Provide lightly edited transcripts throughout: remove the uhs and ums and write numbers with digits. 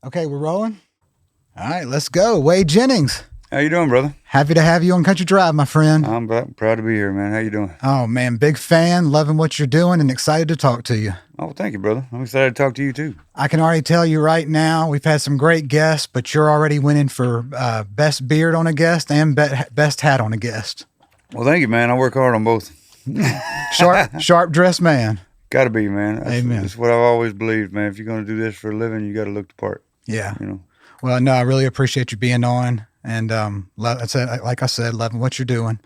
Okay, we're rolling. All right, let's go. Whey Jennings. How you doing, brother? Happy to have you on Country Drive, my friend. I'm proud to be here, man. How you doing? Oh, man, big fan, loving what you're doing, and excited to talk to you. Oh, well, thank you, brother. I'm excited to talk to you, too. I can already tell you right now, we've had some great guests, but you're already winning for best beard on a guest and best hat on a guest. Well, thank you, man. I work hard on both. Sharp dressed man. Got to be, man. Amen. That's what I've always believed, man. If you're going to do this for a living, you got to look the part. Yeah. You know. Well, no, I really appreciate you being on. And like I said, loving what you're doing.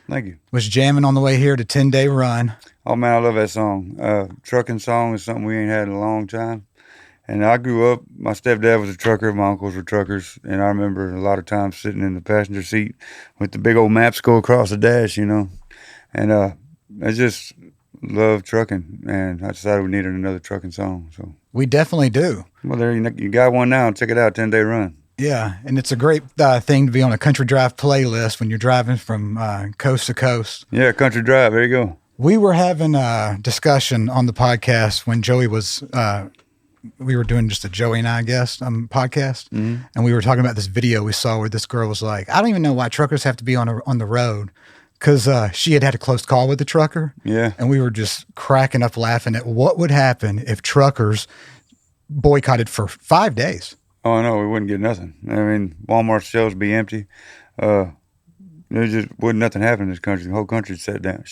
Thank you. Was jamming on the way here to 10-day run. Oh, man, I love that song. Trucking song is something we ain't had in a long time. And I grew up, my stepdad was a trucker, my uncles were truckers, and I remember a lot of times sitting in the passenger seat with the big old maps go across the dash, you know. And I just love trucking, and I decided we needed another trucking song. So we definitely do. Well, there you got one now. Check it out, 10-day run. Yeah, and it's a great thing to be on a Country Drive playlist when you're driving from coast to coast. Yeah, Country Drive, there you go. We were having a discussion on the podcast when Joey was, we were doing just a Joey and I guess podcast, and we were talking about this video we saw where this girl was like, I don't even know why truckers have to be on the road, because she had a close call with the trucker. Yeah. And we were just cracking up laughing at what would happen if truckers boycotted for 5 days. Oh, no, we wouldn't get nothing. I mean, Walmart shelves be empty. There just wouldn't nothing happen in this country. The whole country shut down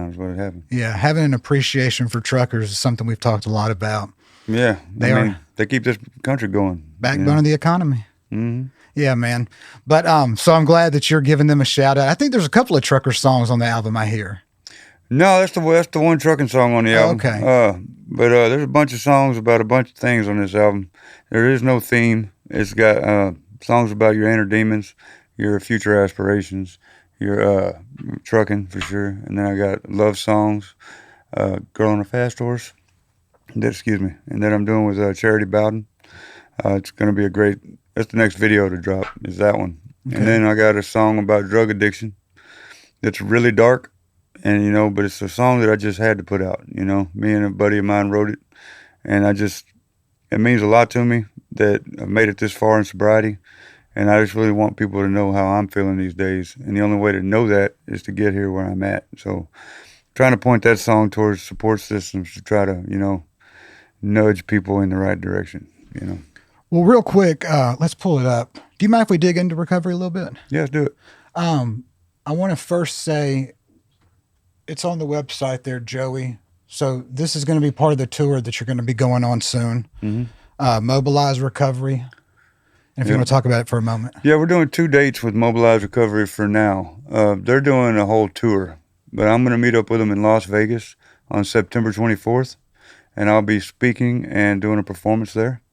is what had happened. Yeah, having an appreciation for truckers is something we've talked a lot about. Yeah, they keep this country going. Backbone of the economy. Mm-hmm. Yeah, man. But so I'm glad that you're giving them a shout out. I think there's a couple of trucker songs on the album I hear. No, that's the one trucking song on the album. Okay. But there's a bunch of songs about a bunch of things on this album. There is no theme. It's got songs about your inner demons, your future aspirations, your trucking for sure. And then I got love songs, Girl on a Fast Horse. And then I'm doing with Charity Bowden. It's going to be a great, that's the next video to drop, is that one. Okay. And then I got a song about drug addiction. It's really dark. And, but it's a song that I just had to put out, Me and a buddy of mine wrote it. And it means a lot to me that I've made it this far in sobriety. And I just really want people to know how I'm feeling these days. And the only way to know that is to get here where I'm at. So trying to point that song towards support systems to try to, nudge people in the right direction, Well, real quick, let's pull it up. Do you mind if we dig into recovery a little bit? Yeah, let's do it. I want to first say, it's on the website there, Joey. So this is going to be part of the tour that you're going to be going on soon. Mm-hmm. Mobilize Recovery. And if you want to talk about it for a moment. Yeah, we're doing 2 dates with Mobilize Recovery for now. They're doing a whole tour, but I'm going to meet up with them in Las Vegas on September 24th, and I'll be speaking and doing a performance there.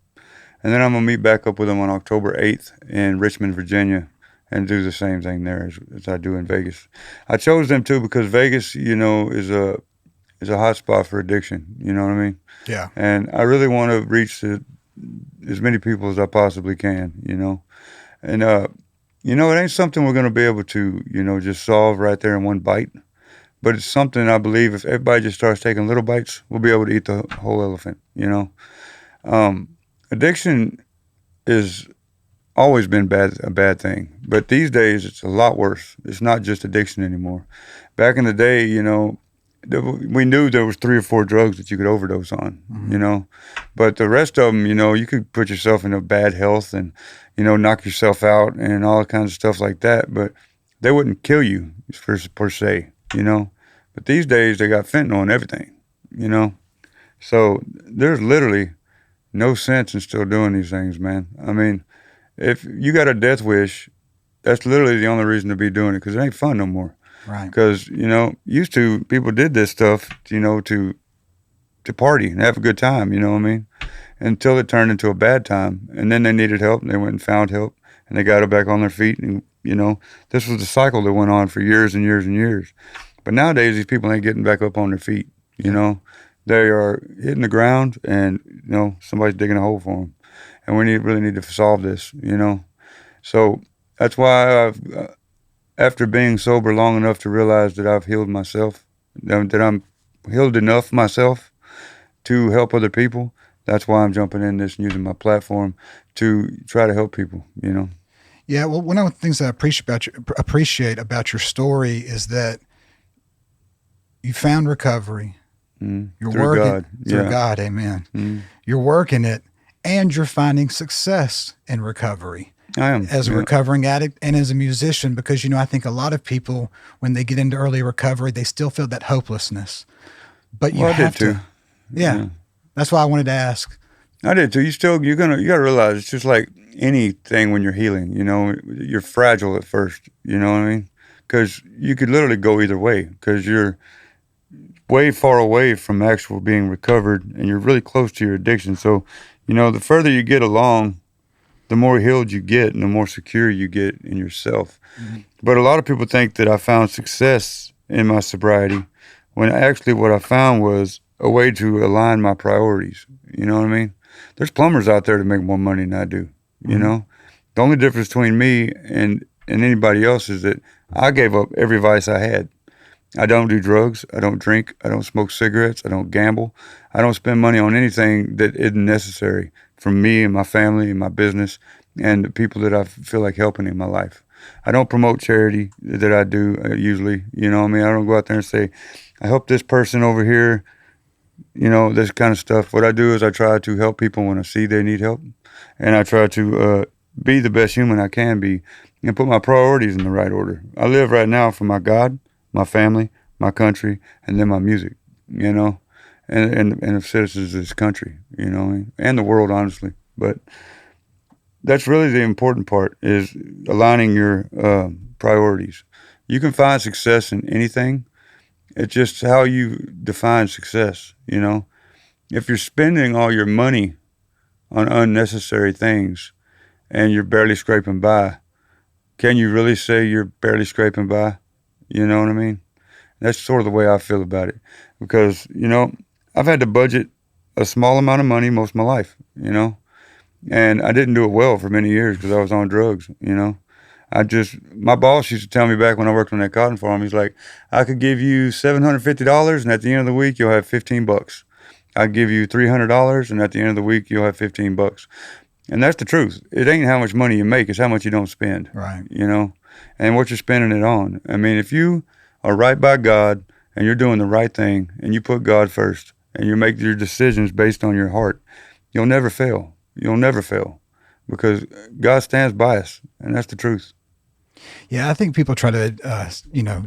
And then I'm going to meet back up with them on October 8th in Richmond, Virginia, and do the same thing there as I do in Vegas. I chose them too because Vegas, is a hot spot for addiction. You know what I mean? Yeah. And I really want to reach as many people as I possibly can. And it ain't something we're going to be able to just solve right there in one bite. But it's something I believe if everybody just starts taking little bites, we'll be able to eat the whole elephant. Addiction is always been a bad thing, but these days it's a lot worse. It's not just addiction anymore. Back in the day, we knew there was 3 or 4 drugs that you could overdose on, but the rest of them, you could put yourself into bad health and, knock yourself out and all kinds of stuff like that, but they wouldn't kill you per se, but these days they got fentanyl and everything, so there's literally no sense in still doing these things, man. I mean, if you got a death wish, that's literally the only reason to be doing it, because it ain't fun no more. Right. Because, used to, people did this stuff, to party and have a good time, you know what I mean? Until it turned into a bad time. And then they needed help, and they went and found help, and they got it back on their feet. And, this was the cycle that went on for years and years and years. But nowadays, these people ain't getting back up on their feet, They are hitting the ground, and, somebody's digging a hole for them. And we really need to solve this, So that's why after being sober long enough to realize that I've healed myself, that I'm healed enough myself to help other people, That's why I'm jumping in this and using my platform to try to help people, you know. Yeah, well, one of the things that I appreciate about your story is that you found recovery. You're Through working God. through Yeah. God, amen. You're working it, and you're finding success in recovery I am. as a Yeah. recovering addict and as a musician. Because I think a lot of people, when they get into early recovery, they still feel that hopelessness. But you Well, I did have too. to, yeah. That's why I wanted to ask. I did too. You gotta realize it's just like anything when you're healing. You know, you're fragile at first. You know what I mean? Because you could literally go either way. Because you're way far away from actual being recovered, and you're really close to your addiction. So, the further you get along, the more healed you get, and the more secure you get in yourself. But a lot of people think that I found success in my sobriety, when actually what I found was a way to align my priorities. You know what I mean? There's plumbers out there that make more money than I do. You know, the only difference between me and anybody else is that I gave up every vice I had. I don't do drugs. I don't drink. I don't smoke cigarettes. I don't gamble. I don't spend money on anything that isn't necessary for me and my family and my business and the people that I feel like helping in my life. I don't promote charity that I do usually. You know what I mean? I don't go out there and say, I help this person over here, this kind of stuff. What I do is I try to help people when I see they need help. And I try to be the best human I can be and put my priorities in the right order. I live right now for my God, my family, my country, and then my music, and the citizens of this country, and the world, honestly. But that's really the important part, is aligning your priorities. You can find success in anything. It's just how you define success, If you're spending all your money on unnecessary things and you're barely scraping by, can you really say you're barely scraping by? You know what I mean? That's sort of the way I feel about it. Because, I've had to budget a small amount of money most of my life, and I didn't do it well for many years because I was on drugs, my boss used to tell me back when I worked on that cotton farm, he's like, I could give you $750 and at the end of the week, you'll have $15. I'd give you $300 and at the end of the week, you'll have $15. And that's the truth. It ain't how much money you make, it's how much you don't spend. Right. And what you're spending it on. I mean, if you are right by God and you're doing the right thing and you put God first and you make your decisions based on your heart, you'll never fail. You'll never fail because God stands by us, and that's the truth. Yeah, I think people try to,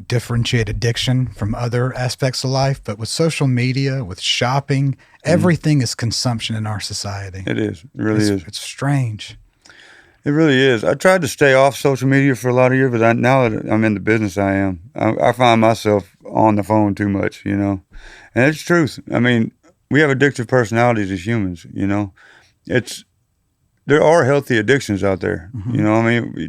differentiate addiction from other aspects of life, but with social media, with shopping, everything is consumption in our society. It is. It really is. It's strange. It really is. I tried to stay off social media for a lot of years, but now that I'm in the business I find myself on the phone too much, And it's truth. I mean, we have addictive personalities as humans, There are healthy addictions out there,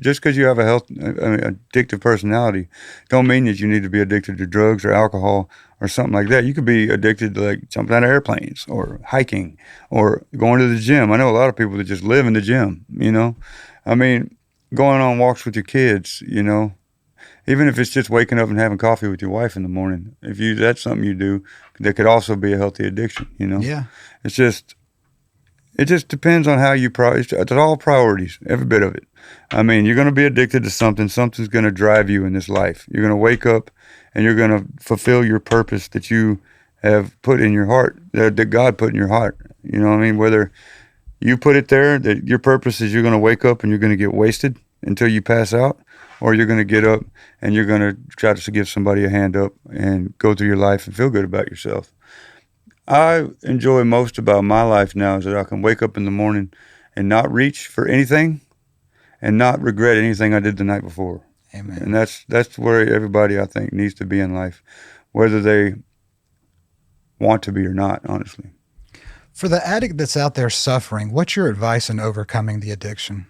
just because you have addictive personality don't mean that you need to be addicted to drugs or alcohol or something like that. You could be addicted to like jumping out of airplanes or hiking or going to the gym. I know a lot of people that just live in the gym, going on walks with your kids, even if it's just waking up and having coffee with your wife in the morning. That's something you do that could also be a healthy addiction, Yeah. It just depends on how you it's all priorities, every bit of it. You're going to be addicted to something. Something's going to drive you in this life. You're going to wake up and you're going to fulfill your purpose that you have put in your heart, that God put in your heart. Whether you put it there, that your purpose is you're going to wake up and you're going to get wasted until you pass out, or you're going to get up and you're going to try to give somebody a hand up and go through your life and feel good about yourself. I enjoy most about my life now is that I can wake up in the morning and not reach for anything and not regret anything I did the night before. Amen. And that's where everybody, I think, needs to be in life, whether they want to be or not, honestly. For the addict that's out there suffering, what's your advice in overcoming the addiction?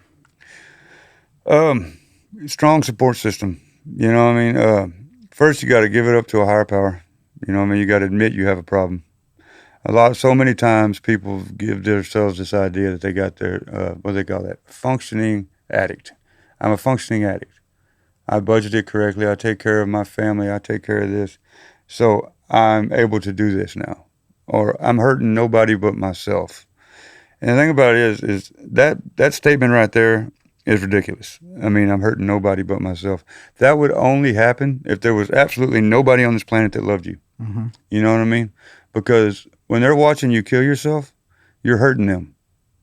Strong support system. First you got to give it up to a higher power. You got to admit you have a problem. So many times people give themselves this idea that they got their, what do they call that? Functioning addict. I'm a functioning addict. I budgeted correctly. I take care of my family. I take care of this. So I'm able to do this now. Or I'm hurting nobody but myself. And the thing about it is that statement right there is ridiculous. I mean, I'm hurting nobody but myself. That would only happen if there was absolutely nobody on this planet that loved you. Mm-hmm. You know what I mean? Because when they're watching you kill yourself, you're hurting them,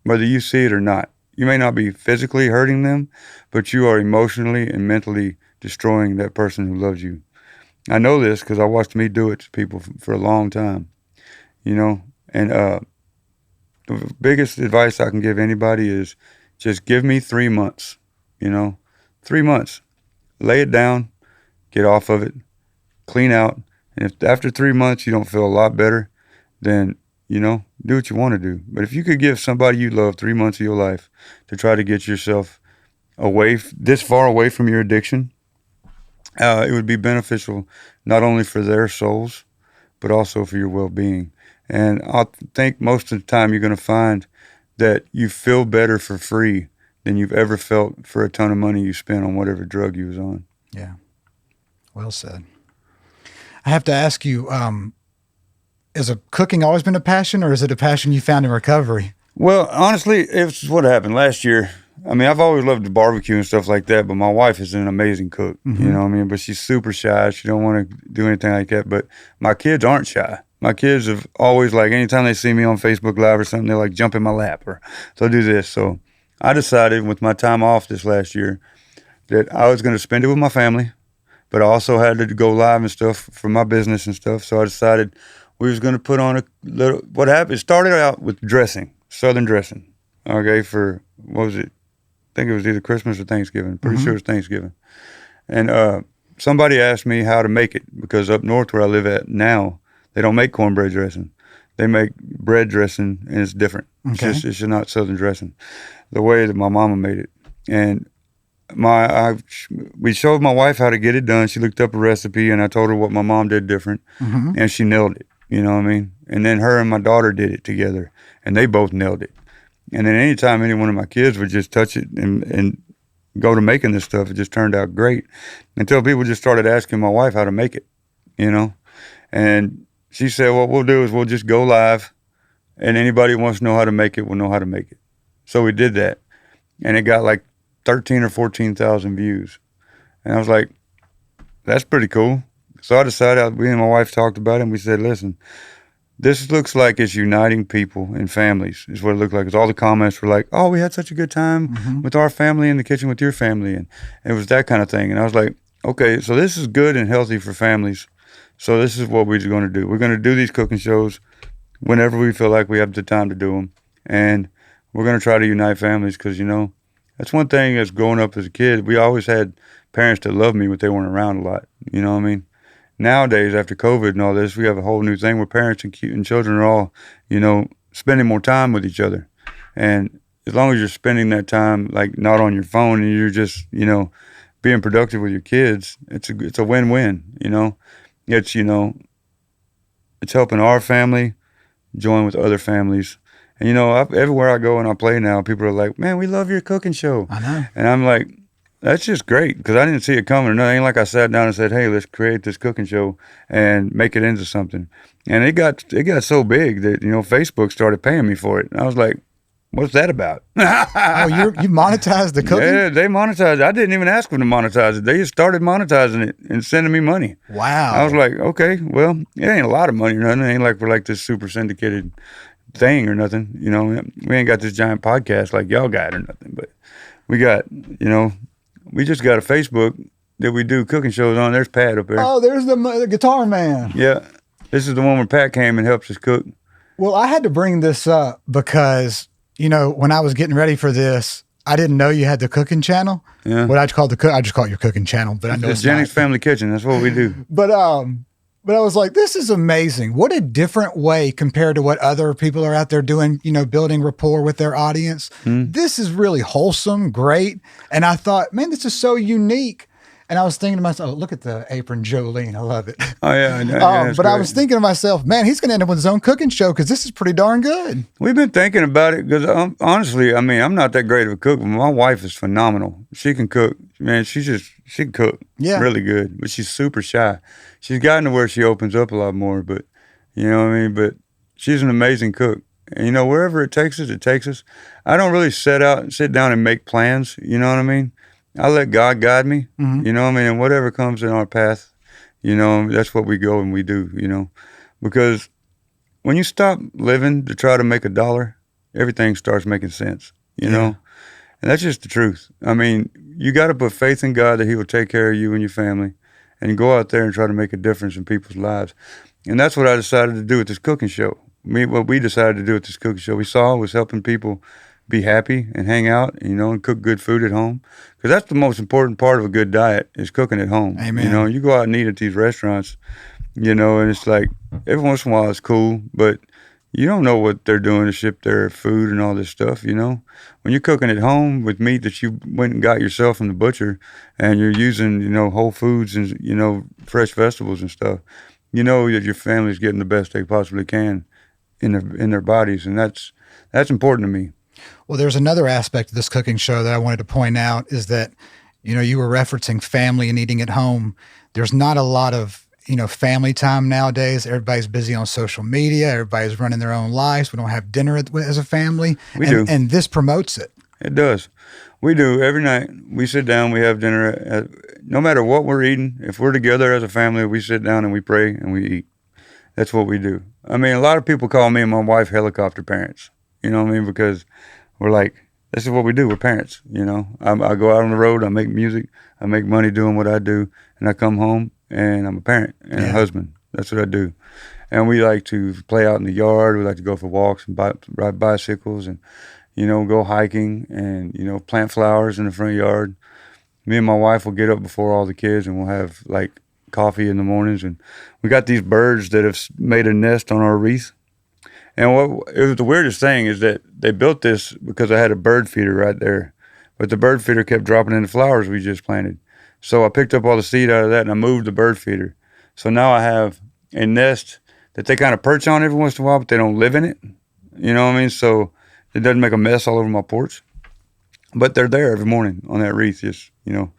whether you see it or not. You may not be physically hurting them, but you are emotionally and mentally destroying that person who loves you. I know this because I watched me do it to people for a long time, you know? And the biggest advice I can give anybody is just give me 3 months, you know? 3 months. Lay it down, get off of it, clean out. And if after 3 months you don't feel a lot better, then, you know, do what you want to do. But if you could give somebody you love 3 months of your life to try to get yourself this far away from your addiction, it would be beneficial not only for their souls, but also for your well-being. And I think most of the time you're going to find that you feel better for free than you've ever felt for a ton of money you spent on whatever drug you was on. Yeah. Well said. I have to ask you, has cooking always been a passion, or is it a passion you found in recovery? Well, honestly, it's what happened last year. I mean, I've always loved to barbecue and stuff like that, but my wife is an amazing cook, Mm-hmm. you know what I mean? But she's super shy. She don't want to do anything like that. But my kids aren't shy. My kids have always, like, anytime they see me on Facebook Live or something, they're like, jump in my lap or they'll do this. So I decided with my time off this last year that I was going to spend it with my family, but I also had to go live and stuff for my business and stuff. So I decided we was going to put on a little, what happened, it started out with dressing, Southern dressing, okay, for, what was it? I think it was either Christmas or Thanksgiving. Pretty sure it was Thanksgiving. And somebody asked me how to make it, because up north where I live at now, they don't make cornbread dressing. They make bread dressing, and it's different. Okay. It's just not Southern dressing, the way that my mama made it. And we showed my wife how to get it done. She looked up a recipe, and I told her what my mom did different, and she nailed it. You know what I mean? And then her and my daughter did it together, and they both nailed it. And then anytime any one of my kids would just touch it and go to making this stuff, it just turned out great. Until people just started asking my wife how to make it, you know? And she said, what we'll do is we'll just go live, and anybody who wants to know how to make it will know how to make it. So we did that, and it got like 13 or 14,000 views. And I was like, that's pretty cool. So I decided, me and my wife talked about it, and we said, listen, this looks like it's uniting people and families, is what it looked like. Because all the comments were like, oh, we had such a good time with our family in the kitchen with your family. And it was that kind of thing. And I was like, okay, so this is good and healthy for families. So this is what we're going to do. We're going to do these cooking shows whenever we feel like we have the time to do them. And we're going to try to unite families because, you know, that's one thing as growing up as a kid. We always had parents that loved me, but they weren't around a lot. You know what I mean? Nowadays, after COVID and all this, we have a whole new thing where parents and children are all, you know, spending more time with each other. And as long as you're spending that time, like, not on your phone, and you're just, you know, being productive with your kids, it's a win-win, you know? It's, you know, it's helping our family join with other families. And, you know, everywhere I go and I play now, people are like, man, we love your cooking show. I know. And I'm like, that's just great, because I didn't see it coming. It ain't like I sat down and said, hey, let's create this cooking show and make it into something. And it got so big that, you know, Facebook started paying me for it. And I was like, what's that about? Oh, you monetized the cooking? Yeah, they monetized it. I didn't even ask them to monetize it. They just started monetizing it and sending me money. Wow. I was like, okay, well, it ain't a lot of money or nothing. It ain't like we're like this super syndicated thing or nothing. You know, we ain't got this giant podcast like y'all got or nothing. But we got, you know, we just got a Facebook that we do cooking shows on. There's Pat up there. Oh, there's the guitar man. Yeah. This is the one where Pat came and helps us cook. Well, I had to bring this up because, you know, when I was getting ready for this, I didn't know you had the cooking channel. Yeah. What I call I just call it your cooking channel, but I know It's it's Jennings not. Family Kitchen. That's what we do. But I was like, this is amazing. What a different way compared to what other people are out there doing, you know, building rapport with their audience. This is really wholesome, great. And I thought, man, this is so unique. And I was thinking to myself, oh, look at the apron, Jolene. I love it. Oh, yeah. But I was thinking to myself, man, he's going to end up with his own cooking show because this is pretty darn good. We've been thinking about it because, honestly, I mean, I'm not that great of a cook, but my wife is phenomenal. She can cook. Man, she can cook really good, but she's super shy. She's gotten to where she opens up a lot more, but, you know what I mean? But she's an amazing cook. And, you know, wherever it takes us, it takes us. I don't really sit down and make plans. You know what I mean? I let God guide me. Mm-hmm. You know what I mean? And whatever comes in our path, you know, that's what we go and we do, you know. Because when you stop living to try to make a dollar, everything starts making sense, you know? And that's just the truth. I mean, you got to put faith in God that he will take care of you and your family and go out there and try to make a difference in people's lives. And that's what I decided to do with this cooking show. What we decided to do with this cooking show, we saw was helping people be happy and hang out, you know, and cook good food at home. Because that's the most important part of a good diet is cooking at home. Amen. You know, you go out and eat at these restaurants, you know, and it's like every once in a while it's cool, but you don't know what they're doing to ship their food and all this stuff, you know. When you're cooking at home with meat that you went and got yourself from the butcher and you're using, you know, whole foods and, you know, fresh vegetables and stuff, you know that your family's getting the best they possibly can in their bodies, and that's important to me. Well, there's another aspect of this cooking show that I wanted to point out is that, you know, you were referencing family and eating at home. There's not a lot of, you know, family time nowadays. Everybody's busy on social media. Everybody's running their own lives. We don't have dinner as a family. We do. And this promotes it. It does. We do. Every night we sit down, we have dinner. No matter what we're eating, if we're together as a family, we sit down and we pray and we eat. That's what we do. I mean, a lot of people call me and my wife helicopter parents. You know what I mean? Because we're like, this is what we do. We're parents, you know. I go out on the road. I make music. I make money doing what I do. And I come home and I'm a parent and a husband. That's what I do. And we like to play out in the yard. We like to go for walks and ride bicycles and, you know, go hiking and, you know, plant flowers in the front yard. Me and my wife will get up before all the kids and we'll have like coffee in the mornings, and we got these birds that have made a nest on our wreath. And it was the weirdest thing is that they built this because I had a bird feeder right there, but the bird feeder kept dropping in the flowers we just planted. So I picked up all the seed out of that and I moved the bird feeder. So now I have a nest that they kind of perch on every once in a while, but they don't live in it. You know what I mean? So it doesn't make a mess all over my porch. But they're there every morning on that wreath, just, you know.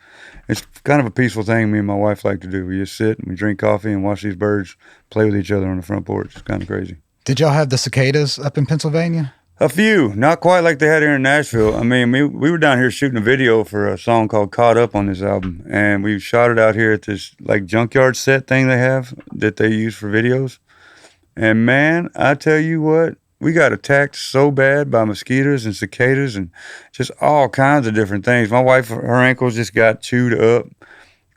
It's kind of a peaceful thing me and my wife like to do. We just sit and we drink coffee and watch these birds play with each other on the front porch. It's kind of crazy. Did y'all have the cicadas up in Pennsylvania? A few, not quite like they had here in Nashville. I mean, we were down here shooting a video for a song called Caught Up on this album, and we shot it out here at this like junkyard set thing they have that they use for videos. And man, I tell you what, we got attacked so bad by mosquitoes and cicadas and just all kinds of different things. My wife, her ankles just got chewed up.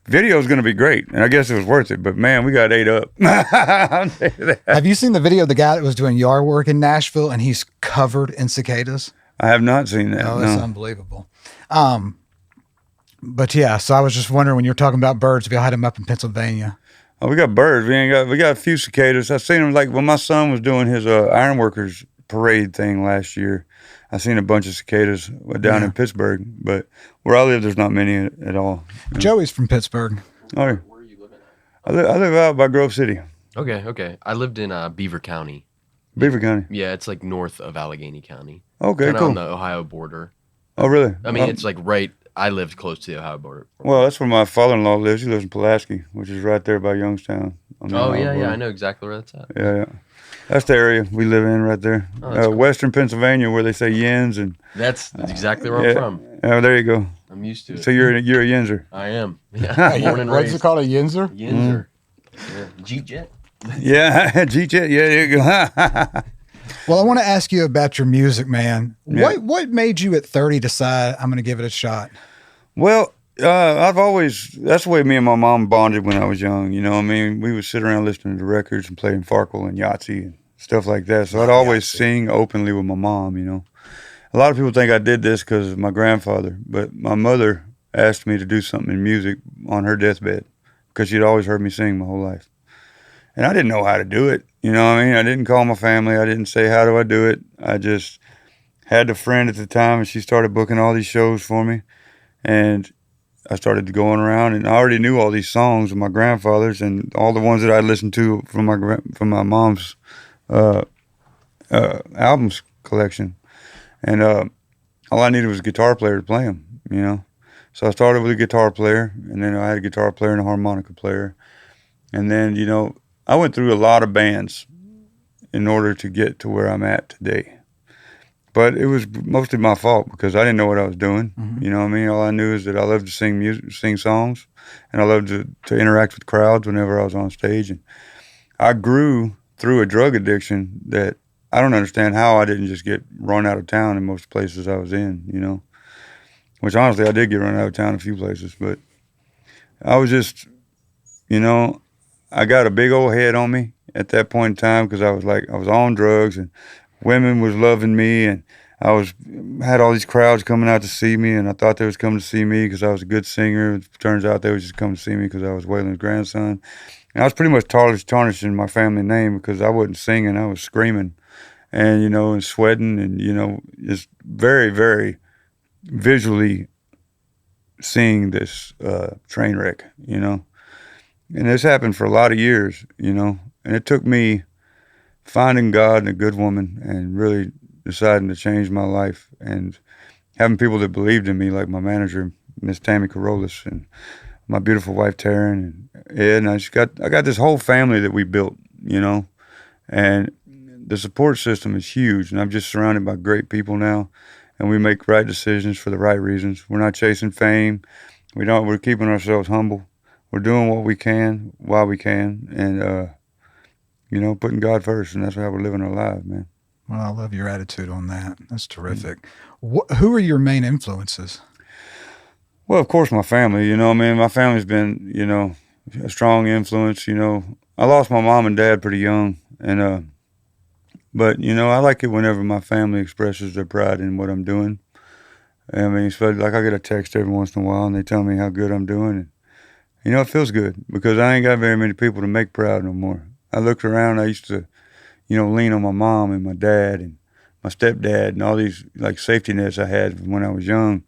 Video's going to be great, and I guess it was worth it, but man, we got ate up. Have you seen the video of the guy that was doing yard work in Nashville and he's covered in cicadas? I have not seen that. Oh, it's unbelievable. But yeah, so I was just wondering when you were talking about birds, if y'all had them up in Pennsylvania. Oh, we got birds. We got a few cicadas. I seen them like when my son was doing his ironworkers parade thing last year. I seen a bunch of cicadas down in Pittsburgh, but where I live, there's not many at all. Joey's from Pittsburgh. Oh, yeah. Where are you living at? I live out by Grove City. Okay. I lived in Beaver County. Beaver County. Yeah, it's like north of Allegheny County. Okay, Kinda cool. on the Ohio border. Oh, really? I mean, it's like right. I lived close to the Ohio border. Well, that's where my father-in-law lives. He lives in Pulaski, which is right there by Youngstown. Oh, yeah. I know exactly where that's at. Yeah. That's the area we live in right there. Oh, cool. Western Pennsylvania, where they say yens, and That's exactly where I'm from. Oh, there you go. I'm used to it. So you're a Yenser. I am. Yeah. Born and What's raised. it called, a Yinzer? Yinzer. Yeah. Jeep jet. Yeah, G-Jet. Yeah, there you go. Well, I want to ask you about your music, man. Yeah. What made you at 30 decide I'm going to give it a shot? Well, that's the way me and my mom bonded when I was young. You know what I mean? We would sit around listening to records and playing Farkle and Yahtzee and stuff like that. So I'd always sing openly with my mom, you know. A lot of people think I did this because of my grandfather, but my mother asked me to do something in music on her deathbed because she'd always heard me sing my whole life. And I didn't know how to do it. You know what I mean? I didn't call my family. I didn't say, how do I do it? I just had a friend at the time, and she started booking all these shows for me. And I started going around, and I already knew all these songs of my grandfather's and all the ones that I listened to from my mom's albums collection. And all I needed was a guitar player to play them, you know. So I started with a guitar player, and then I had a guitar player and a harmonica player. And then, you know, I went through a lot of bands in order to get to where I'm at today. But it was mostly my fault because I didn't know what I was doing. Mm-hmm. You know what I mean? All I knew is that I loved to sing music, sing songs, and I loved to interact with crowds whenever I was on stage. And I grew through a drug addiction that I don't understand how I didn't just get run out of town in most places I was in, you know. Which honestly, I did get run out of town a few places, but I was just, you know, I got a big old head on me at that point in time because I was on drugs and women was loving me, and had all these crowds coming out to see me, and I thought they was coming to see me because I was a good singer. It turns out they was just coming to see me because I was Waylon's grandson. And I was pretty much tarnishing my family name because I wasn't singing, I was screaming, and and sweating, and just very, very visually seeing this train wreck, and this happened for a lot of years, and it took me finding God and a good woman and really deciding to change my life and having people that believed in me, like my manager, Miss Tammy Carolis, and my beautiful wife Taryn and Ed, and I got this whole family that we built, and the support system is huge, and I'm just surrounded by great people now, and we make right decisions for the right reasons. We're not chasing fame. We're keeping ourselves humble. We're doing what we can while we can, and putting God first, and that's how we're living our lives, man. Well, I love your attitude on that. That's terrific. Who are your main influences? Well, of course, my family. My family's been, a strong influence. I lost my mom and dad pretty young, and but I like it whenever my family expresses their pride in what I'm doing. I mean, it's like I get a text every once in a while, and they tell me how good I'm doing, and it feels good because I ain't got very many people to make proud no more. I looked around. I used to, lean on my mom and my dad and my stepdad and all these like safety nets I had when I was young.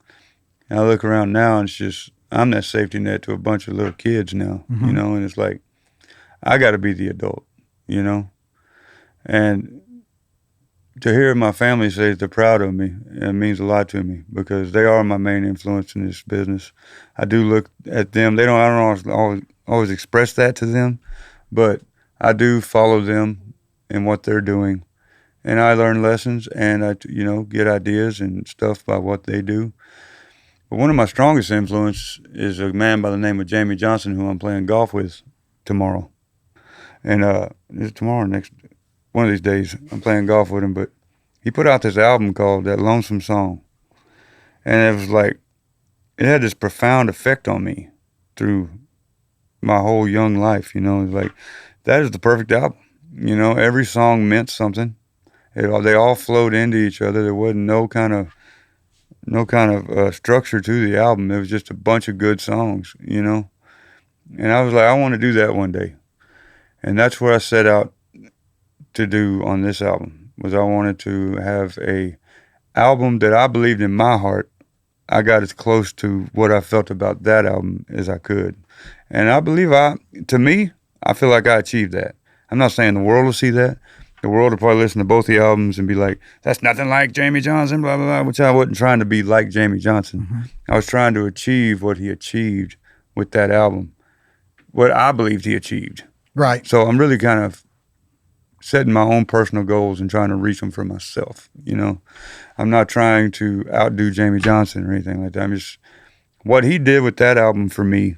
And I look around now, and it's just I'm that safety net to a bunch of little kids now, Mm-hmm. And it's like I got to be the adult, and to hear my family say that they're proud of me, it means a lot to me because they are my main influence in this business. I do look at them. I don't always express that to them, but I do follow them in what they're doing, and I learn lessons, and I get ideas and stuff by what they do. But one of my strongest influences is a man by the name of Jamie Johnson, who I'm playing golf with tomorrow. And next one of these days, I'm playing golf with him. But he put out this album called That Lonesome Song, and it was like it had this profound effect on me through my whole young life. It's like that is the perfect album. Every song meant something. They all flowed into each other. There wasn't no kind of structure to the album. It was just a bunch of good songs, And I was like, I want to do that one day, and that's what I set out to do on this album. Was I wanted to have a album that I believed in my heart. I got as close to what I felt about that album as I could, and I believe I feel like I achieved that. I'm not saying the world will see that. The world will probably listen to both the albums and be like, that's nothing like Jamie Johnson, blah, blah, blah, which I wasn't trying to be like Jamie Johnson. Mm-hmm. I was trying to achieve what he achieved with that album, what I believed he achieved. Right. So I'm really kind of setting my own personal goals and trying to reach them for myself, I'm not trying to outdo Jamie Johnson or anything like that. I'm just, what he did with that album for me,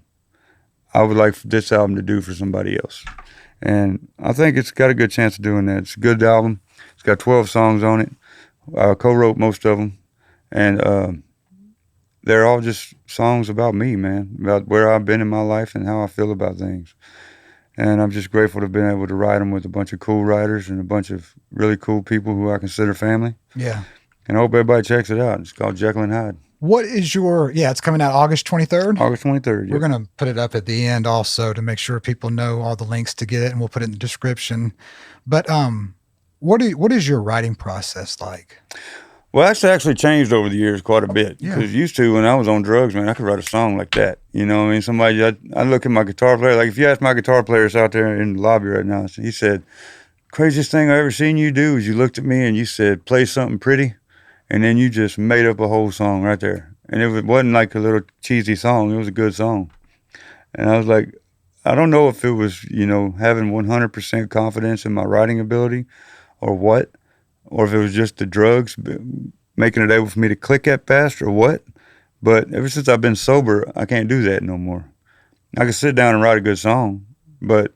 I would like this album to do for somebody else. And I think it's got a good chance of doing that. It's a good album. It's got 12 songs on it. I co-wrote most of them. And they're all just songs about me, man, about where I've been in my life and how I feel about things. And I'm just grateful to have been able to write them with a bunch of cool writers and a bunch of really cool people who I consider family. Yeah. And I hope everybody checks it out. It's called Jekyll and Hyde. What is it's coming out August 23rd? August 23rd. We're going to put it up at the end also to make sure people know all the links to get it, and we'll put it in the description. But what is your writing process like? Well, that's actually changed over the years quite a bit. Yeah. Because used to, when I was on drugs, man, I could write a song like that. Somebody, I look at my guitar player, like if you ask my guitar players out there in the lobby right now, he said, craziest thing I ever seen you do is you looked at me and you said, play something pretty. And then you just made up a whole song right there. And it wasn't like a little cheesy song. It was a good song. And I was like, I don't know if it was, having 100% confidence in my writing ability, or what, or if it was just the drugs making it able for me to click that fast or what. But ever since I've been sober, I can't do that no more. I can sit down and write a good song, but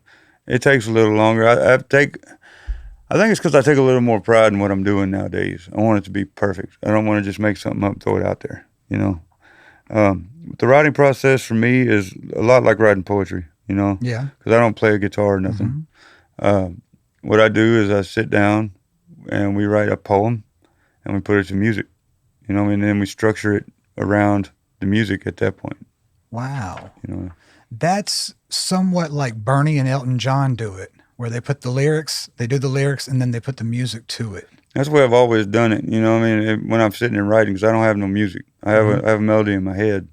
it takes a little longer. I think it's because I take a little more pride in what I'm doing nowadays. I want it to be perfect. I don't want to just make something up and throw it out there, you know. The writing process for me is a lot like writing poetry, you know. Yeah. Because I don't play a guitar or nothing. What I do is I sit down and we write a poem and we put it to music, you know, and then we structure it around the music at that point. Wow. You know. That's somewhat like Bernie and Elton John do it, where they put the lyrics, they do the lyrics, and then they put the music to it. That's the way I've always done it, you know what I mean? When I'm sitting and writing, because I don't have no music. I have a melody in my head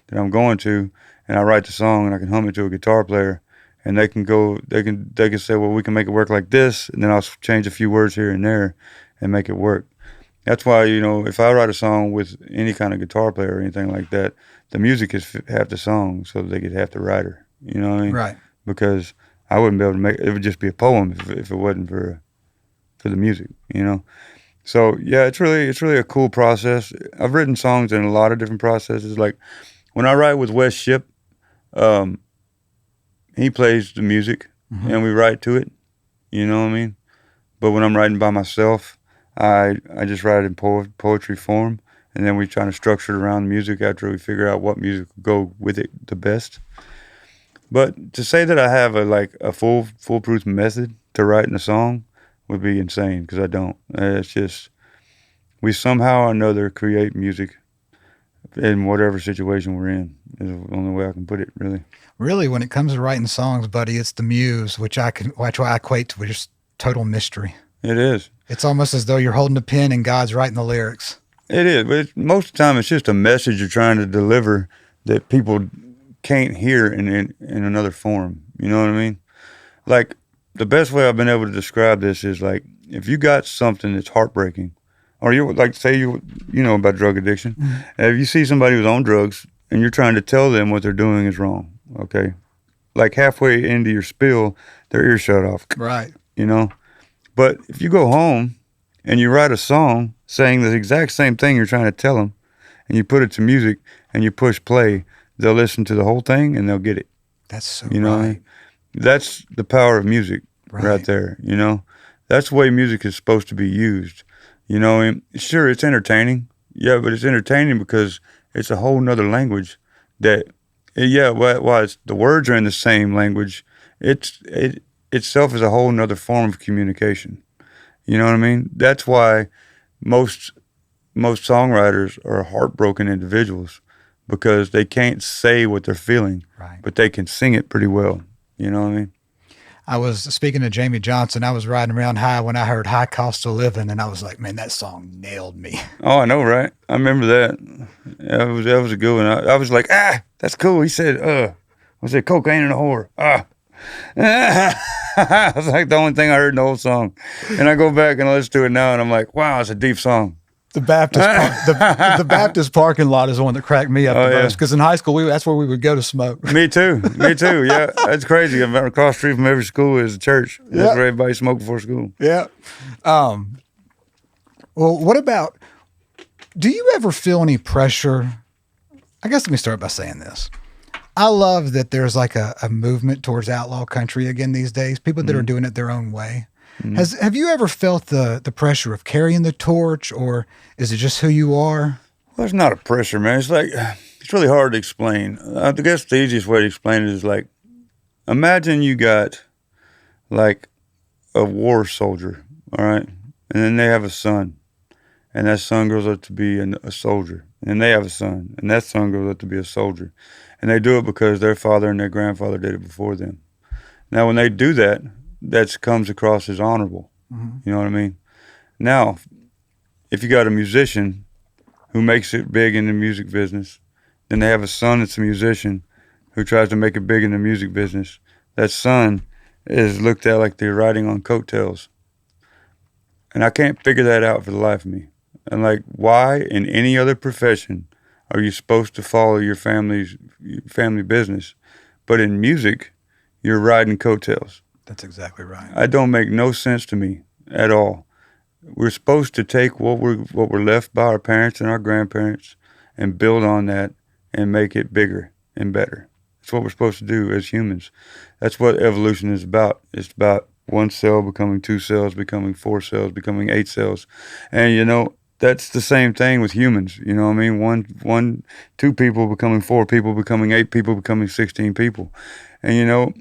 that I'm going to, and I write the song, and I can hum it to a guitar player, and they can say, well, we can make it work like this, and then I'll change a few words here and there and make it work. That's why, you know, if I write a song with any kind of guitar player or anything like that, the music is half the song, so they get half the writer. You know what I mean? Right. Because I wouldn't be able to make it would just be a poem if it wasn't for the music. You know. So yeah, it's really a cool process. I've written songs in a lot of different processes. Like when I write with Wes Ship, he plays the music and we write to it. You know what I mean? But when I'm writing by myself, I just write in poetry form, and then we try to structure it around music after we figure out what music will go with it the best. But to say that I have a foolproof method to writing a song would be insane, because I don't. It's just we somehow or another create music in whatever situation we're in. Is the only way I can put it, really. Really, when it comes to writing songs, buddy, it's the muse, which I equate to just total mystery. It is. It's almost as though you're holding a pen and God's writing the lyrics. It is, but most of the time it's just a message you're trying to deliver that people can't hear in another form. You know what I mean? Like, the best way I've been able to describe this is like, if you got something that's heartbreaking, or you like, say you know about drug addiction, if you see somebody who's on drugs and you're trying to tell them what they're doing is wrong, okay? Like halfway into your spiel, their ears shut off. Right. You know? But if you go home and you write a song saying the exact same thing you're trying to tell them, and you put it to music and you push play, they'll listen to the whole thing and they'll get it. That's so you know right. What I mean? That's the power of music right there, you know? That's the way music is supposed to be used. You know, and sure, it's entertaining. Yeah, but it's entertaining because it's a whole nother language that, while the words are in the same language, it itself is a whole nother form of communication. You know what I mean? That's why most songwriters are heartbroken individuals, because they can't say what they're feeling, but they can sing it pretty well. You know what I mean? I was speaking to Jamie Johnson. I was riding around High when I heard High Cost of Living, and I was like, man, that song nailed me. Oh, I know, right? I remember that. That was a good one. I was like, that's cool. He said, cocaine and a whore. That was like the only thing I heard in the whole song. And I go back and listen to it now, and I'm like, wow, it's a deep song. The Baptist parking lot is the one that cracked me up the most, because in high school that's where we would go to smoke. Me too. Yeah, that's crazy. Across the street from every school is a church. That's where everybody smoked before school. Yeah. Well, what about? Do you ever feel any pressure? I guess let me start by saying this. I love that there's like a movement towards outlaw country again these days. People that are doing it their own way. Have you ever felt the pressure of carrying the torch, or is it just who you are? Well, it's not a pressure, man. It's like, it's really hard to explain. I guess the easiest way to explain it is like, imagine you got like a war soldier, all right? And then they have a son, and that son grows up to be a soldier. And they have a son, and that son grows up to be a soldier. And they do it because their father and their grandfather did it before them. Now, when they do that, that comes across as honorable. You know what I mean? Now, if you got a musician who makes it big in the music business, then they have a son that's a musician who tries to make it big in the music business. That son is looked at like they're riding on coattails. And I can't figure that out for the life of me. And like, why in any other profession are you supposed to follow your family business? But in music, you're riding coattails. That's exactly right. It don't make no sense to me. at all. We're supposed to take what we're left by our parents and our grandparents and build on that and make it bigger and better. That's what we're supposed to do as humans. That's what evolution is about. It's about one cell becoming 2 cells, becoming 4 cells, becoming 8 cells. And, you know, that's the same thing with humans. You know what I mean? 2 people becoming 4 people, becoming 8 people, becoming 16 people. And, you know,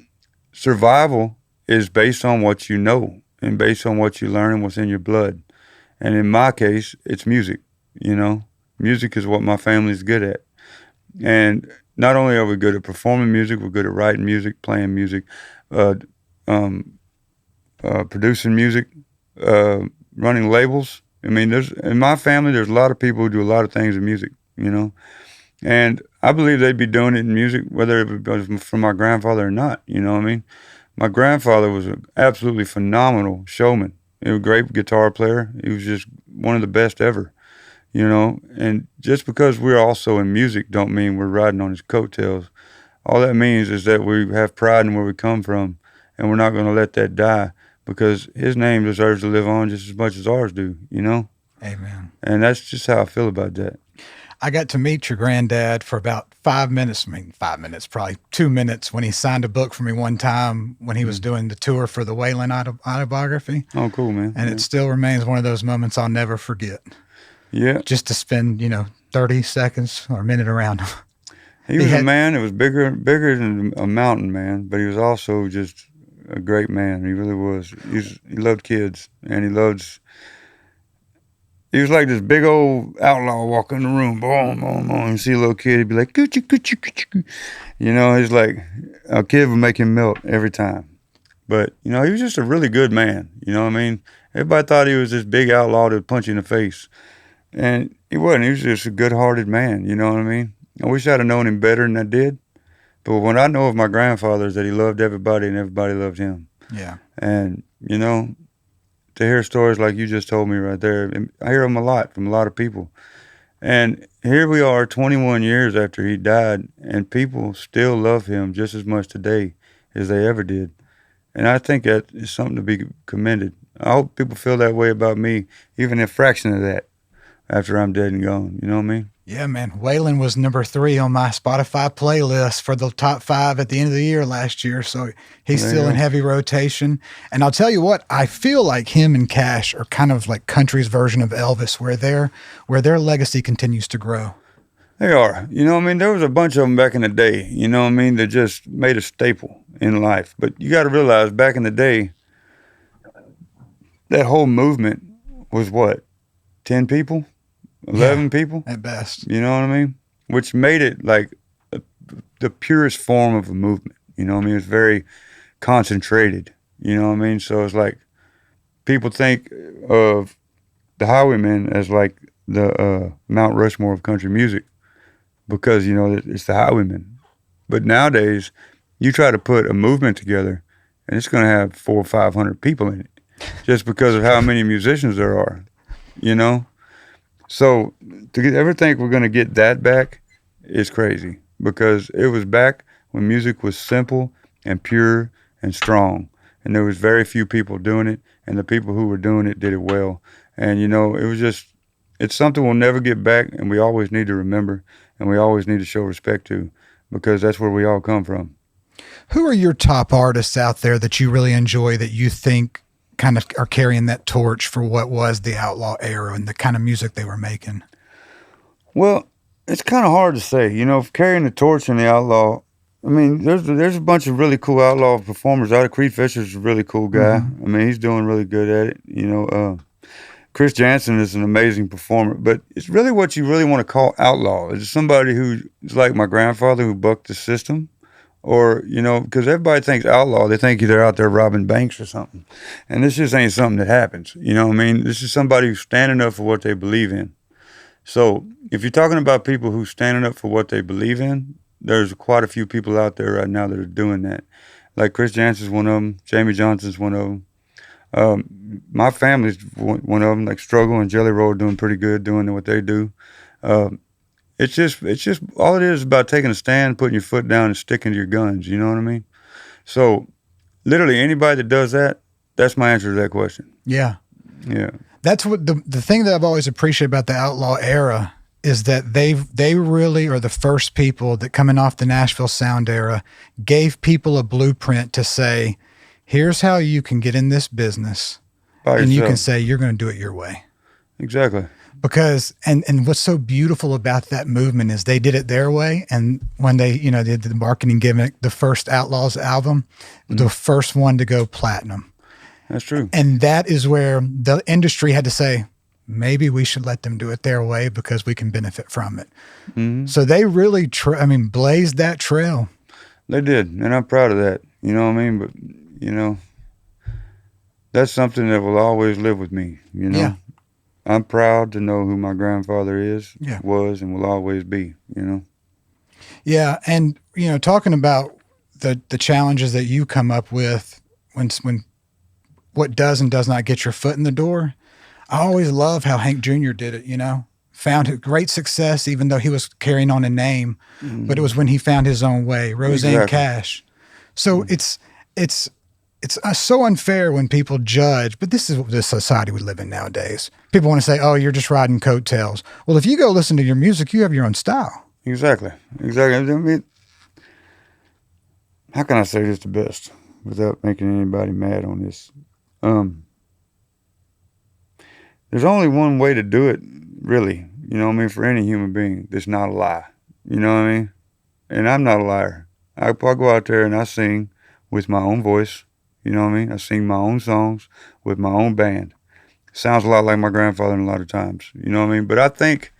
survival is based on what you know and based on what you learn and what's in your blood. And in my case, it's music, you know. Music is what my family's good at. And not only are we good at performing music, we're good at writing music, playing music, producing music, running labels. I mean, in my family, there's a lot of people who do a lot of things in music, you know. And I believe they'd be doing it in music, whether it was from my grandfather or not, you know what I mean? My grandfather was an absolutely phenomenal showman. He was a great guitar player. He was just one of the best ever, you know. And just because we're also in music don't mean we're riding on his coattails. All that means is that we have pride in where we come from, and we're not going to let that die because his name deserves to live on just as much as ours do, you know? Amen. And that's just how I feel about that. I got to meet your granddad for about 5 minutes. I mean, 5 minutes, probably 2 minutes when he signed a book for me one time when he was doing the tour for the Wayland autobiography. Oh, cool, man. And it still remains one of those moments I'll never forget. Yeah. Just to spend, 30 seconds or a minute around him. He was a man that was bigger than a mountain, man, but he was also just a great man. He really was. He loved kids, and he was like this big old outlaw walking in the room, boom, boom, boom. You see a little kid, he'd be like, coochie, coochie, coochie. You know, he's like, a kid would make him melt every time. But, he was just a really good man. You know what I mean? Everybody thought he was this big outlaw that would punch you in the face. And he wasn't. He was just a good-hearted man, you know what I mean? I wish I'd have known him better than I did. But what I know of my grandfather is that he loved everybody and everybody loved him. Yeah. And, to hear stories like you just told me right there, I hear them a lot from a lot of people. And here we are 21 years after he died, and people still love him just as much today as they ever did. And I think that is something to be commended. I hope people feel that way about me, even a fraction of that, after I'm dead and gone. You know what I mean? Yeah, man. Wayland was number 3 on my Spotify playlist for the top 5 at the end of the year last year. So he's still in heavy rotation. And I'll tell you what, I feel like him and Cash are kind of like country's version of Elvis, where their legacy continues to grow. They are. You know what I mean? There was a bunch of them back in the day, you know what I mean, that just made a staple in life. But you got to realize back in the day, that whole movement was what? 10 people? 11 people? At best. You know what I mean? Which made it like the purest form of a movement. You know what I mean? It was very concentrated. You know what I mean? So it's like people think of the Highwaymen as like the Mount Rushmore of country music because, it's the Highwaymen. But nowadays, you try to put a movement together and it's going to have 400 or 500 people in it just because of how many musicians there are, So to ever think we're going to get that back is crazy because it was back when music was simple and pure and strong. And there was very few people doing it, and the people who were doing it did it well. And, it's something we'll never get back, and we always need to remember, and we always need to show respect to because that's where we all come from. Who are your top artists out there that you really enjoy that you think kind of are carrying that torch for what was the outlaw era and the kind of music they were making? Well, it's kind of hard to say, carrying the torch in the outlaw. I mean, there's a bunch of really cool outlaw performers out. Creed Fisher's a really cool guy. Mm-hmm. I mean, he's doing really good at it. Chris Jansen is an amazing performer, but it's really what you really want to call outlaw. It's somebody who's like my grandfather who bucked the system. Or, because everybody thinks outlaw, they think they're out there robbing banks or something. And this just ain't something that happens. You know what I mean? This is somebody who's standing up for what they believe in. So if you're talking about people who's standing up for what they believe in, there's quite a few people out there right now that are doing that. Like Chris Jansen's one of them. Jamie Johnson's one of them. My family's one of them. Like Struggle and Jelly Roll are doing pretty good, doing what they do. It's just all it is about taking a stand, putting your foot down, and sticking to your guns. You know what I mean? So, literally anybody that does that, that's my answer to that question. Yeah, Yeah. That's what the thing that I've always appreciated about the Outlaw era is that they really are the first people that, coming off the Nashville sound era, gave people a blueprint to say, here's how you can get in this business. By and yourself. you can say you're going to do it your way. Exactly. Because and what's so beautiful about that movement is they did it their way. And when they did the marketing gimmick, the first Outlaws album, the first one to go platinum. That's true. And that is where the industry had to say, maybe we should let them do it their way because we can benefit from it. Mm-hmm. So they really, blazed that trail. They did, and I'm proud of that. You know what I mean? But, that's something that will always live with me, Yeah. I'm proud to know who my grandfather is, Yeah. was, and will always be, Yeah. And, talking about the challenges that you come up with when what does and does not get your foot in the door, I always love how Hank Jr. did it, found great success, even though he was carrying on a name, but it was when he found his own way, Roseanne Exactly. Cash. So it's so unfair when people judge, but this is the society we live in nowadays. People want to say, oh, you're just riding coattails. Well, if you go listen to your music, you have your own style. Exactly. I mean, how can I say this the best without making anybody mad on this? There's only one way to do it, really, for any human being that's not a lie. You know what I mean? And I'm not a liar. I go out there and I sing with my own voice. You know what I mean? I sing my own songs with my own band. Sounds a lot like my grandfather a lot of times. You know what I mean? But I think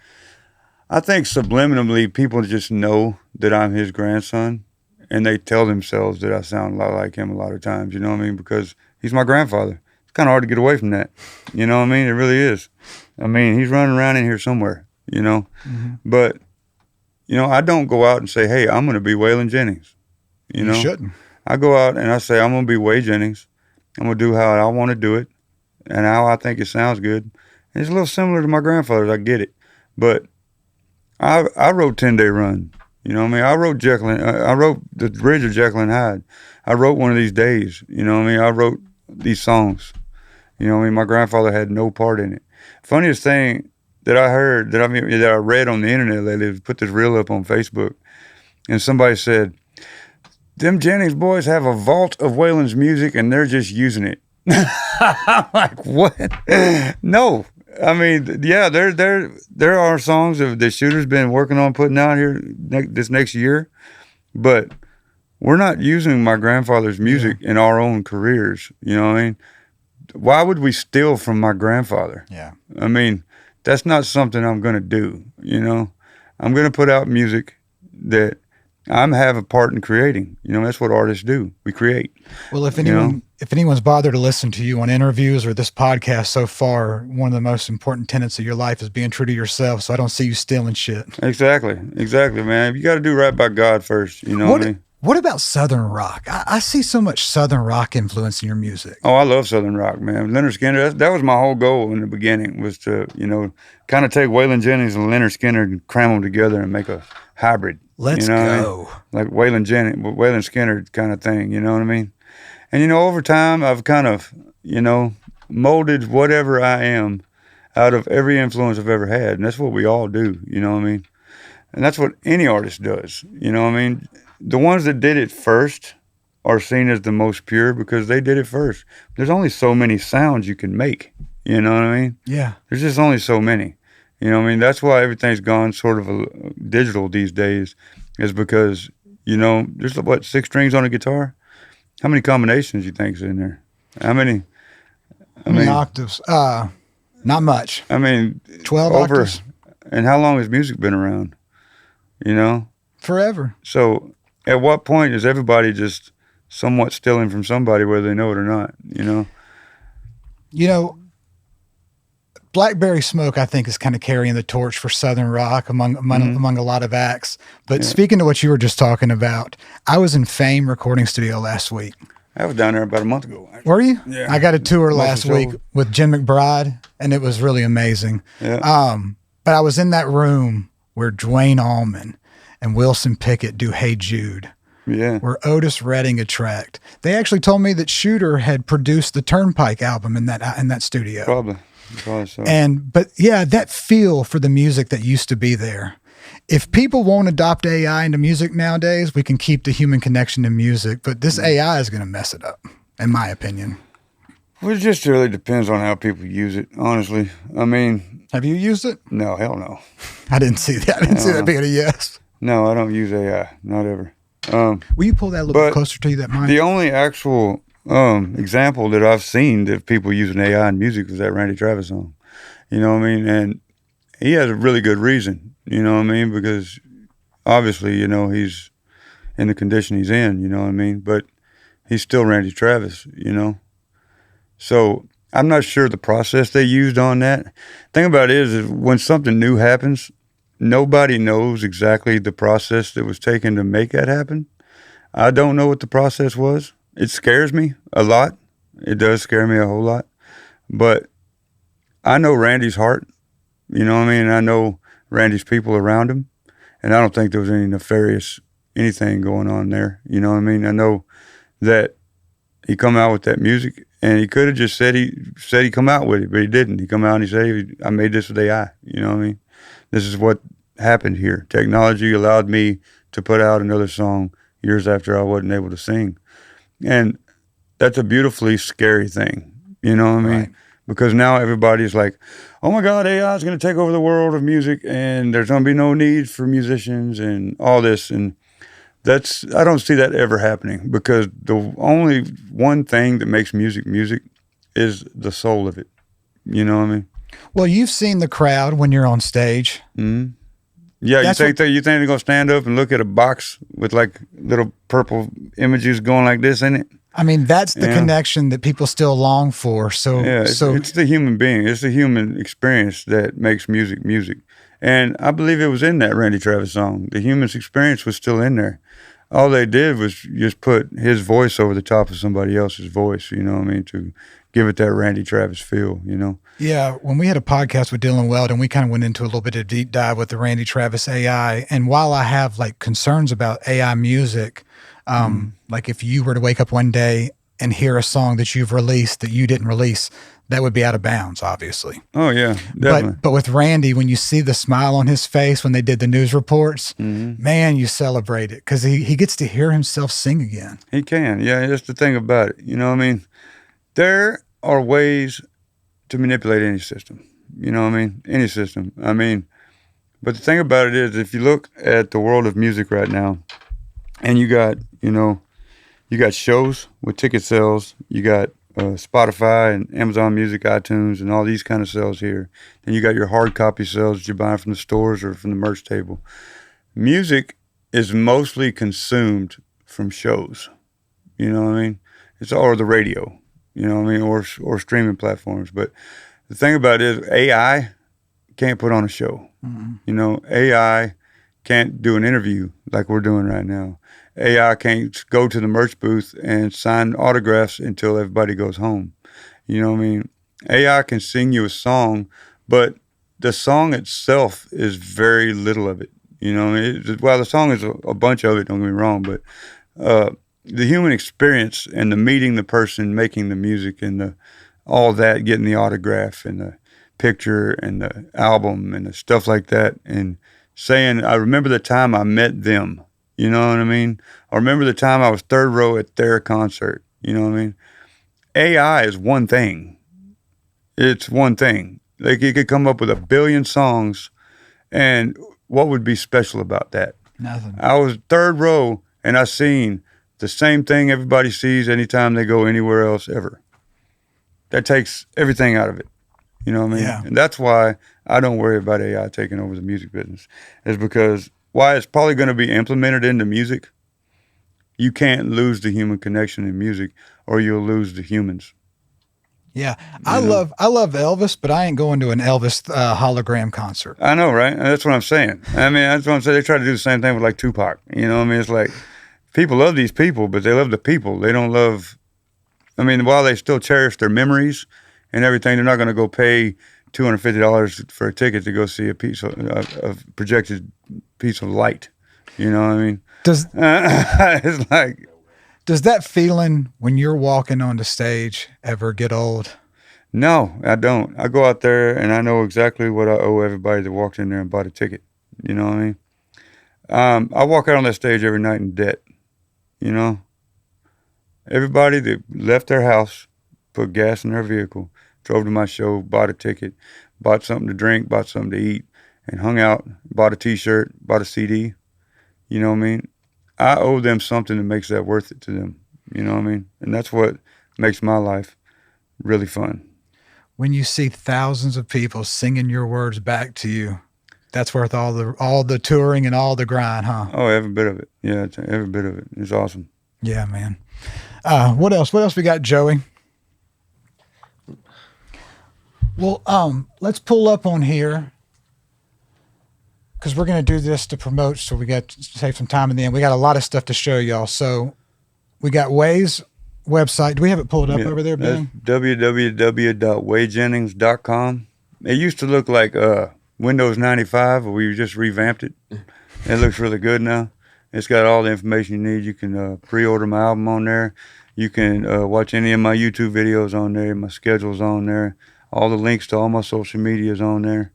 subliminally people just know that I'm his grandson, and they tell themselves that I sound a lot like him a lot of times. You know what I mean? Because he's my grandfather. It's kind of hard to get away from that. You know what I mean? It really is. I mean, he's running around in here somewhere, Mm-hmm. But, I don't go out and say, hey, I'm going to be Waylon Jennings. You shouldn't. I go out and I say, I'm going to be Whey Jennings. I'm going to do how I want to do it and how I think it sounds good. And it's a little similar to my grandfather's. I get it. But I wrote 10 Day Run. You know what I mean? I wrote Jekyll. I wrote the bridge of Jekyll and Hyde. I wrote One of These Days. You know what I mean? I wrote these songs. You know what I mean? My grandfather had no part in it. Funniest thing that I heard, that I read on the internet lately, put this reel up on Facebook, and somebody said, them Jennings boys have a vault of Waylon's music and they're just using it. I'm like, what? No. I mean, yeah, there are songs that Shooter's been working on putting out here this next year, but we're not using my grandfather's music in our own careers. You know what I mean? Why would we steal from my grandfather? Yeah. I mean, that's not something I'm going to do, I'm going to put out music that I have a part in creating. That's what artists do. We create. Well, if anyone's bothered to listen to you on interviews or this podcast so far, one of the most important tenets of your life is being true to yourself. So I don't see you stealing shit. Exactly, man. You got to do right by God first. You know what I mean? What about Southern rock? I see so much Southern rock influence in your music. Oh, I love Southern rock, man. Leonard Skinner, that was my whole goal in the beginning, was to, kind of take Waylon Jennings and Leonard Skinner and cram them together and make a hybrid. Let's go. I mean? Like Waylon Skinner kind of thing, you know what I mean? And, over time, I've kind of, molded whatever I am out of every influence I've ever had. And that's what we all do, you know what I mean? And that's what any artist does, you know what I mean? The ones that did it first are seen as the most pure because they did it first. There's only so many sounds you can make, you know what I mean? Yeah. There's just only so many. You know what I mean? That's why everything's gone sort of digital these days, is because, there's 6 strings on a guitar? How many combinations you think is in there? How many octaves? Not much. 12 octaves. And how long has music been around? Forever. So at what point is everybody just somewhat stealing from somebody, whether they know it or not, Blackberry Smoke, I think, is kind of carrying the torch for Southern rock among a lot of acts. But speaking to what you were just talking about, I was in Fame recording studio last week. I was down there about a month ago. Actually. Were you? Yeah. I got a tour last week with Jim McBride, and it was really amazing. Yeah. But I was in that room where Dwayne Allman and Wilson Pickett do Hey Jude. Yeah. where Otis Redding had tracked. They actually told me that Shooter had produced the Turnpike album in that studio. Probably so. But yeah, that feel for the music that used to be there. If people won't adopt AI into music nowadays, we can keep the human connection to music, but this AI is going to mess it up, in my opinion. Well, it just really depends on how people use it, honestly. I mean, have you used it? No, hell no. I didn't see that. I didn't see that being a yes. No, I don't use AI. Not ever. Will you pull that a little bit closer to you, that mic? The only actual example that I've seen of people using AI in music was that Randy Travis song. You know what I mean? And he has a really good reason, you know what I mean? Because obviously, you know, he's in the condition he's in, you know what I mean? But he's still Randy Travis, you know? So I'm not sure the process they used on that. Thing about it is when something new happens, nobody knows exactly the process that was taken to make that happen. I don't know what the process was. It scares me a lot. It does scare me a whole lot. But I know Randy's heart. You know what I mean? I know Randy's people around him. And I don't think there was any nefarious anything going on there. You know what I mean? I know that he come out with that music, and he could have just said he come out with it, but he didn't. He come out and he said, I made this with AI. You know what I mean? This is what happened here. Technology allowed me to put out another song years after I wasn't able to sing. And that's a beautifully scary thing. You know what I mean? Right. Because now everybody's like, oh my God, AI is going to take over the world of music, and there's going to be no need for musicians and all this. And I don't see that ever happening, because the only one thing that makes music is the soul of it. You know what I mean? Well, you've seen the crowd when you're on stage. Mm-hmm. Yeah, you think they're going to stand up and look at a box with like little purple images going like this in it? I mean, that's the connection that people still long for. So, it's the human being. It's the human experience that makes music. And I believe it was in that Randy Travis song. The human's experience was still in there. All they did was just put his voice over the top of somebody else's voice, you know what I mean, to give it that Randy Travis feel, you know? Yeah, when we had a podcast with Dylan Weldon, we kind of went into a little bit of deep dive with the Randy Travis AI. And while I have like concerns about AI music, like if you were to wake up one day and hear a song that you've released that you didn't release, that would be out of bounds, obviously. Oh, yeah, definitely. But with Randy, when you see the smile on his face when they did the news reports, man, you celebrate it, because he gets to hear himself sing again. He can, yeah, that's the thing about it. You know what I mean? There are ways to manipulate any system. You know what I mean? Any system. I mean, but the thing about it is, if you look at the world of music right now, and you got shows with ticket sales, you got Spotify and Amazon Music, iTunes, and all these kind of sales here. Then you got your hard copy sales that you're buying from the stores or from the merch table. Music is mostly consumed from shows. You know what I mean? Or the radio. You know what I mean? Or streaming platforms. But the thing about it is, AI can't put on a show. Mm-hmm. You know, AI can't do an interview like we're doing right now. AI can't go to the merch booth and sign autographs until everybody goes home. You know what I mean? AI can sing you a song, but the song itself is very little of it. You know what I mean? The song is a bunch of it, don't get me wrong, but the human experience and the meeting the person, making the music, and all that, getting the autograph and the picture and the album and the stuff like that, and saying, I remember the time I met them. You know what I mean? I remember the time I was third row at their concert. You know what I mean? AI is one thing. It's one thing. Like, you could come up with 1 billion songs, and what would be special about that? Nothing. I was third row, and I seen the same thing everybody sees anytime they go anywhere else ever. That takes everything out of it. You know what I mean? Yeah. And that's why I don't worry about AI taking over the music business. Is because why it's probably going to be implemented into music, you can't lose the human connection in music, or you'll lose the humans. Yeah, I love Elvis, but I ain't going to an Elvis hologram concert. I know, right? And that's what I'm saying. I mean, that's what I'm saying. They try to do the same thing with like Tupac. You know what I mean? It's like, people love these people, but they love the people. They don't love, I mean, while they still cherish their memories and everything, they're not going to go pay $250 for a ticket to go see a piece of a projected piece of light. You know what I mean? Does It's like, does that feeling when you're walking on the stage ever get old? no, I don't. I go out there and I know exactly what I owe everybody that walked in there and bought a ticket. You know what I mean? I walk out on that stage every night in debt. You know, everybody that left their house, put gas in their vehicle, drove to my show, bought a ticket, bought something to drink, bought something to eat, and hung out, bought a T-shirt, bought a CD. You know what I mean? I owe them something that makes that worth it to them. You know what I mean? And that's what makes my life really fun. When you see thousands of people singing your words back to you, that's worth all the touring and all the grind, huh? Oh, every bit of it. Yeah, every bit of it. It's awesome. Yeah, man. What else? What else we got, Joey? Well, let's pull up on here because we're going to do this to promote. So we got to save some time in the end. We got a lot of stuff to show y'all. So we got Whey's website. Do we have it pulled up over there, Ben? www.wheyjennings.com. It used to look like Windows 95, but we just revamped it. It looks really good now. It's got all the information you need. You can pre-order my album on there. You can watch any of my YouTube videos on there. My schedule's on there. All the links to all my social media is on there.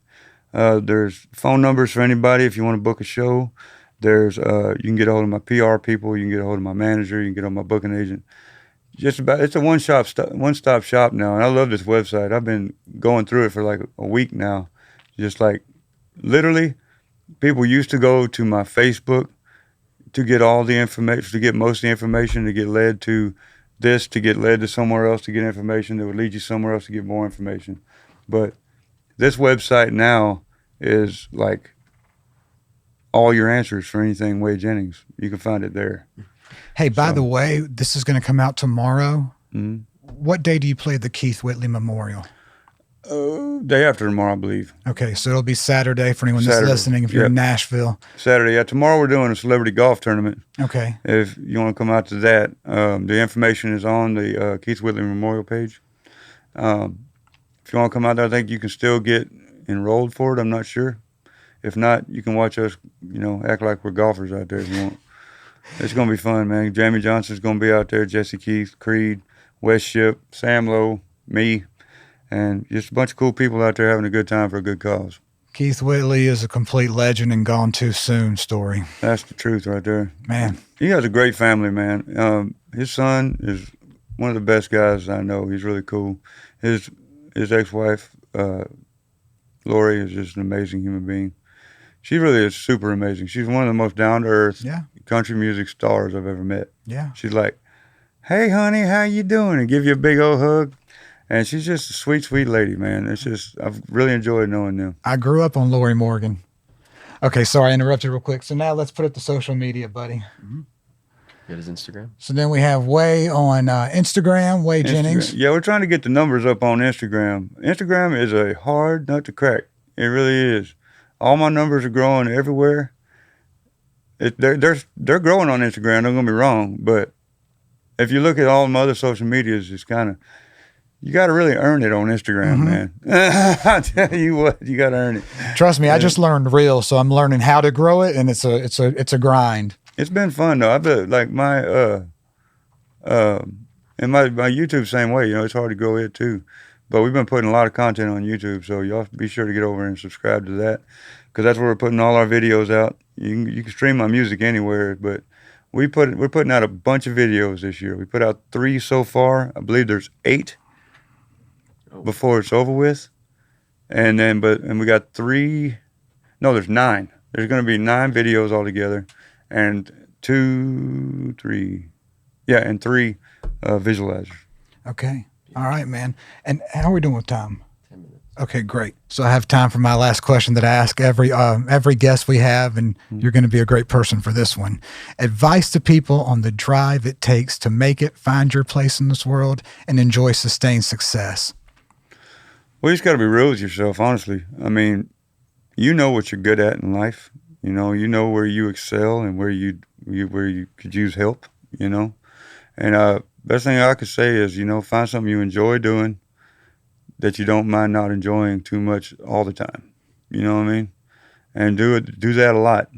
There's phone numbers for anybody if you want to book a show. There's you can get a hold of my PR people. You can get a hold of my manager. You can get a hold of my booking agent. It's a one-stop shop now, and I love this website. I've been going through it for like a week now. Just like literally, people used to go to my Facebook to get all the information, to get most of the information, to get led to this, to get led to somewhere else to get information that would lead you somewhere else to get more information. But this website now is like all your answers for anything Whey Jennings. You can find it there. Hey, by the way, this is going to come out tomorrow. Mm-hmm. What day do you play the Keith Whitley Memorial? Day after tomorrow, I believe. Okay, so it'll be Saturday for anyone that's listening if you're in Nashville. Saturday, yeah. Tomorrow we're doing a celebrity golf tournament. Okay. If you want to come out to that, the information is on the Keith Whitley Memorial page. If you want to come out there, I think you can still get enrolled for it. I'm not sure. If not, you can watch us, act like we're golfers out there if you want. It's going to be fun, man. Jamie Johnson's going to be out there, Jesse Keith, Creed, West Ship, Sam Lowe, me, and just a bunch of cool people out there having a good time for a good cause. Keith Whitley is a complete legend and gone too soon story. That's the truth right there. Man. He has a great family, man. His son is one of the best guys I know. He's really cool. His ex-wife, Lori, is just an amazing human being. She really is super amazing. She's one of the most down-to-earth country music stars I've ever met. Yeah. She's like, hey, honey, how you doing? And give you a big old hug. And she's just a sweet, sweet lady, man. It's just, I've really enjoyed knowing them. I grew up on Lori Morgan. Okay, sorry, I interrupted real quick. So now let's put up the social media, buddy. Mm-hmm. Get his Instagram. So then we have Whey on Instagram, Whey Jennings. Yeah, we're trying to get the numbers up on Instagram. Instagram is a hard nut to crack. It really is. All my numbers are growing everywhere. They're growing on Instagram, don't get me wrong, but if you look at all my other social medias, it's kind of, you got to really earn it on Instagram, man. I tell you what, you got to earn it. Trust me, I just learned Reel, so I'm learning how to grow it, and it's a grind. It's been fun though. I've been like my and my YouTube same way. It's hard to grow it too, but we've been putting a lot of content on YouTube, so y'all be sure to get over and subscribe to that, because that's where we're putting all our videos out. You can stream my music anywhere, but we're putting out a bunch of videos this year. We put out 3 so far. I believe there's 8 before it's over with, and we got 3. No, there's 9. There's going to be 9 videos altogether, and 3 visualizers. Okay. All right, man. And how are we doing with time? 10 minutes. Okay, great. So I have time for my last question that I ask every guest we have, and you're going to be a great person for this one. Advice to people on the drive it takes to make it, find your place in this world, and enjoy sustained success. Well, you just got to be real with yourself, honestly. I mean, you know what you're good at in life. You know where you excel and where you could use help. And best thing I could say is, find something you enjoy doing that you don't mind not enjoying too much all the time. You know what I mean? And do that a lot.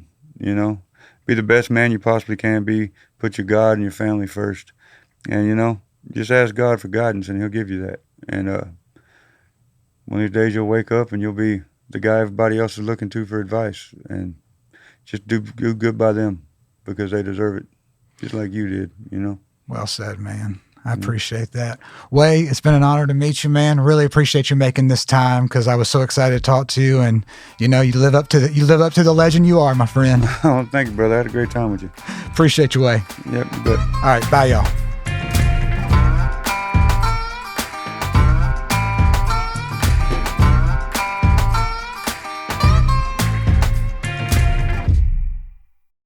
be the best man you possibly can be. Put your God and your family first, and just ask God for guidance, and He'll give you that. And one of these days you'll wake up and you'll be the guy everybody else is looking to for advice, and just do good by them because they deserve it, just like you did. Well said, man. I appreciate that. Whey, it's been an honor to meet you, man. Really appreciate you making this time because I was so excited to talk to you, and you live up to the legend you are, my friend. Oh, thank you, brother. I had a great time with you. Appreciate you, Whey. Yep, you bet. All right, bye, y'all.